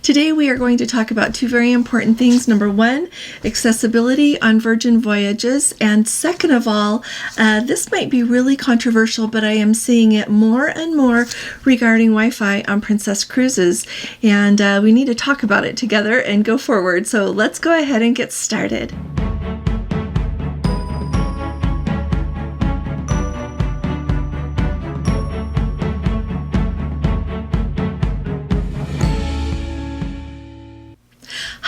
Today we are going to talk about two very important things. Number one, accessibility on Virgin Voyages, and second of all, this might be really controversial, but I am seeing it more and more regarding Wi-Fi on Princess Cruises, and we need to talk about it together and go forward. So let's go ahead and get started.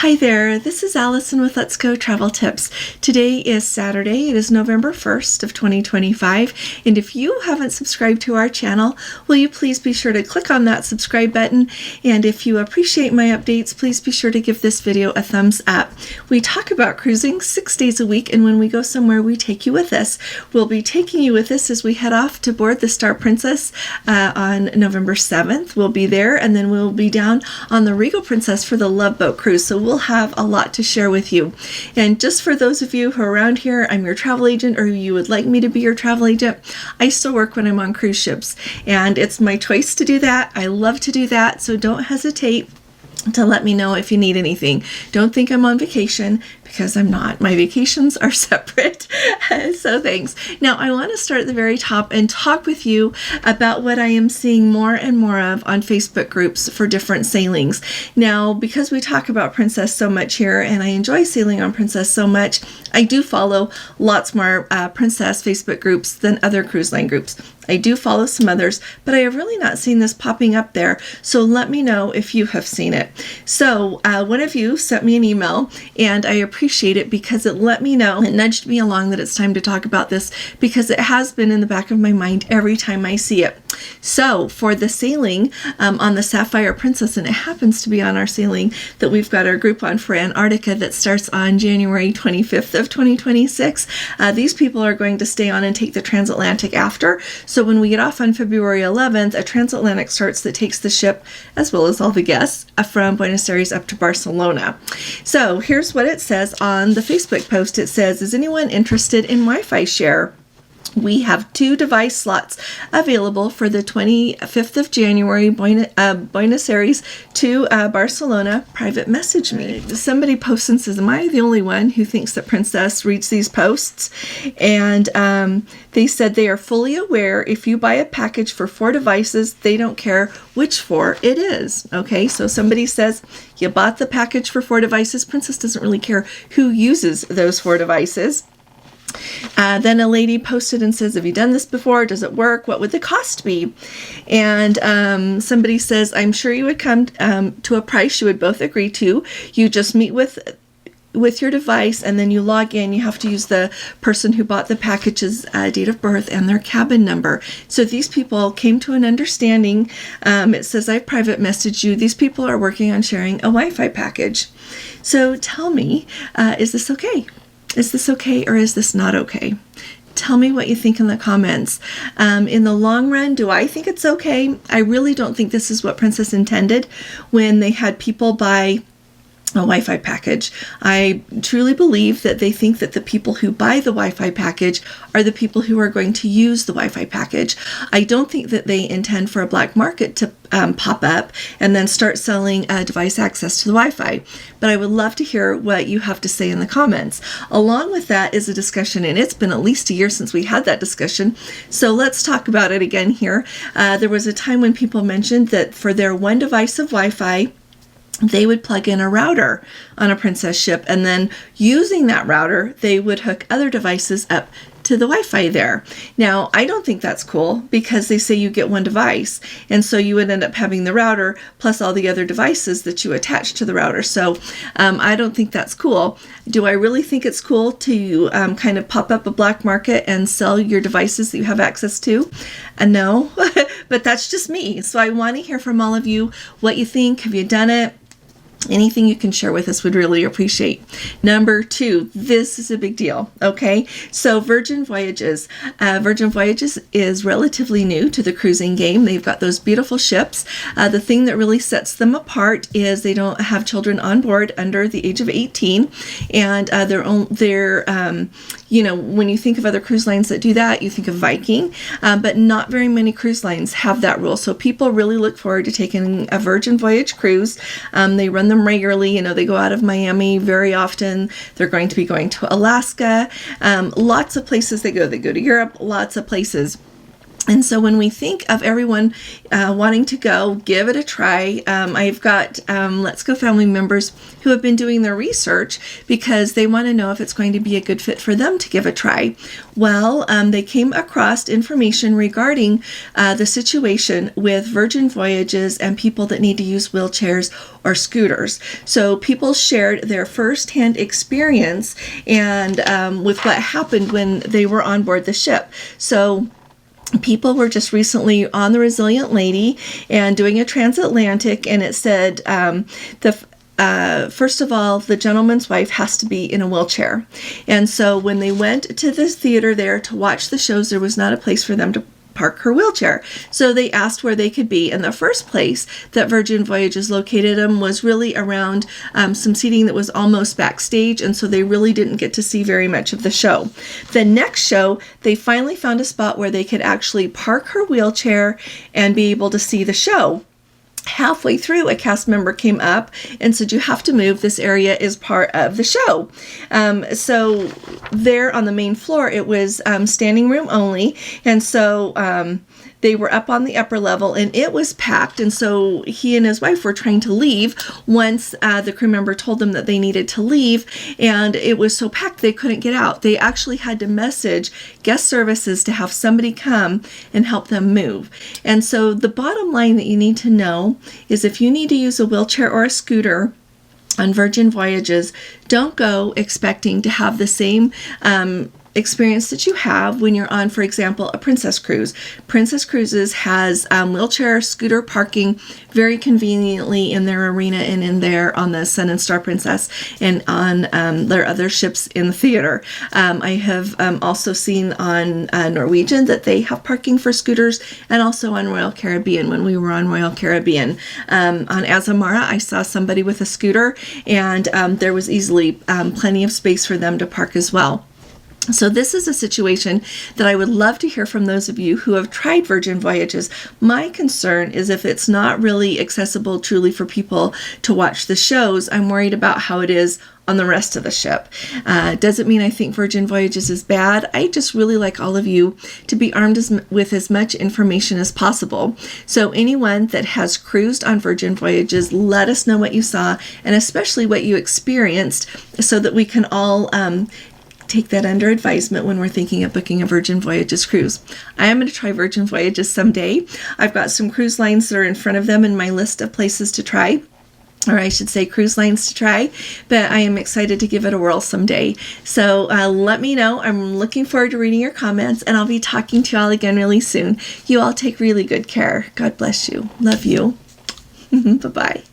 Hi there, this is Allison with Let's Go Travel Tips. Today is Saturday. It is November 1st of 2025, and if you haven't subscribed to our channel, will you please be sure to click on that subscribe button, and if you appreciate my updates, please be sure to give this video a thumbs up. We talk about cruising 6 days a week, and when we go somewhere, we take you with us. We'll be taking you with us as we head off to board the Star Princess on November 7th. We'll be there, and then we'll be down on the Regal Princess for the Love Boat Cruise, so we'll have a lot to share with you. And just for those of you who are around here, I'm your travel agent, or you would like me to be your travel agent. I still work when I'm on cruise ships, and it's my choice to do that. I love to do that, so don't hesitate to let me know if you need anything. Don't think I'm on vacation, because I'm not. My vacations are separate. So thanks. Now I want to start at the very top and talk with you about what I am seeing more and more of on Facebook groups for different sailings. Now, because we talk about Princess so much here, and I enjoy sailing on Princess so much, I do follow lots more Princess Facebook groups than other cruise line groups. I do follow some others, but I have really not seen this popping up there, so let me know if you have seen it. So one of you sent me an email, and I appreciate it because it let me know, it nudged me along that it's time to talk about this, because it has been in the back of my mind every time I see it. So for the sailing on the Sapphire Princess, and it happens to be on our sailing that we've got our group on for Antarctica that starts on January 25th of 2026, these people are going to stay on and take the transatlantic after. So when we get off on February 11th, a transatlantic starts that takes the ship, as well as all the guests, from Buenos Aires up to Barcelona. So here's what it says on the Facebook post. It says, is anyone interested in Wi-Fi share? We have 2 device slots available for the 25th of January, Buenos Aires to Barcelona. Private message me. Somebody posts and says, am I the only one who thinks that Princess reads these posts? And they said they are fully aware if you buy a package for 4 devices, they don't care which 4 it is. Okay, so somebody says you bought the package for 4 devices. Princess doesn't really care who uses those 4 devices. Then a lady posted and says, have you done this before? Does it work? What would the cost be? And somebody says, I'm sure you would come to a price you would both agree to. You just meet with your device, and then you log in. You have to use the person who bought the package's date of birth and their cabin number. So these people came to an understanding. It says, I've private messaged you. These people are working on sharing a Wi-Fi package. So tell me, is this okay? Is this okay, or is this not okay? Tell me what you think in the comments. In the long run, do I think it's okay? I really don't think this is what Princess intended when they had people buy a Wi-Fi package. I truly believe that they think that the people who buy the Wi-Fi package are the people who are going to use the Wi-Fi package. I don't think that they intend for a black market to pop up and then start selling device access to the Wi-Fi. But I would love to hear what you have to say in the comments. Along with that is a discussion, and it's been at least a year since we had that discussion, so let's talk about it again here. There was a time when people mentioned that for their one device of Wi-Fi, they would plug in a router on a Princess ship, and then using that router, they would hook other devices up to the Wi-Fi there. Now, I don't think that's cool, because they say you get one device, and so you would end up having the router plus all the other devices that you attach to the router. So I don't think that's cool. Do I really think it's cool to kind of pop up a black market and sell your devices that you have access to? No, but that's just me. So I want to hear from all of you what you think. Have you done it? Anything you can share with us would really appreciate. Number 2, this is a big deal, okay? So Virgin Voyages. Virgin Voyages is relatively new to the cruising game. They've got those beautiful ships. The thing that really sets them apart is they don't have children on board under the age of 18, and they're when you think of other cruise lines that do that, you think of Viking, but not very many cruise lines have that rule. So people really look forward to taking a Virgin Voyage cruise. They run them regularly. They go out of Miami very often. They're going to be going to Alaska. Lots of places they go. They go to Europe, lots of places. And so when we think of everyone wanting to go, give it a try. I've got Let's Go family members who have been doing their research because they want to know if it's going to be a good fit for them to give a try. Well, they came across information regarding the situation with Virgin Voyages and people that need to use wheelchairs or scooters. So people shared their firsthand experience and with what happened when they were on board the ship. So people were just recently on the Resilient Lady and doing a transatlantic, and it said first of all, the gentleman's wife has to be in a wheelchair. And so when they went to the theater there to watch the shows, there was not a place for them to park her wheelchair. So they asked where they could be. And the first place that Virgin Voyages located them was really around some seating that was almost backstage. And so they really didn't get to see very much of the show. The next show, they finally found a spot where they could actually park her wheelchair and be able to see the show. Halfway through, a cast member came up and said, "You have to move. This area is part of the show." So there on the main floor, it was standing room only. And so they were up on the upper level and it was packed. And so he and his wife were trying to leave once the crew member told them that they needed to leave. And it was so packed they couldn't get out. They actually had to message guest services to have somebody come and help them move. And so the bottom line that you need to know is if you need to use a wheelchair or a scooter on Virgin Voyages, don't go expecting to have the same experience that you have when you're on, for example, a Princess Cruise. Princess Cruises has wheelchair scooter parking very conveniently in their arena and in there on the Sun and Star Princess and on their other ships in the theater. I have also seen on Norwegian that they have parking for scooters, and also on Royal Caribbean when we were on Royal Caribbean. On Azamara, I saw somebody with a scooter, and there was easily plenty of space for them to park as well. So this is a situation that I would love to hear from those of you who have tried Virgin Voyages. My concern is if it's not really accessible truly for people to watch the shows, I'm worried about how it is on the rest of the ship. Doesn't mean I think Virgin Voyages is bad. I just really like all of you to be armed with as much information as possible. So anyone that has cruised on Virgin Voyages, let us know what you saw and especially what you experienced so that we can all take that under advisement when we're thinking of booking a Virgin Voyages cruise. I am going to try Virgin Voyages someday. I've got some cruise lines that are in front of them in my list of places to try, or I should say cruise lines to try, but I am excited to give it a whirl someday. So let me know. I'm looking forward to reading your comments, and I'll be talking to you all again really soon. You all take really good care. God bless you. Love you. Bye-bye.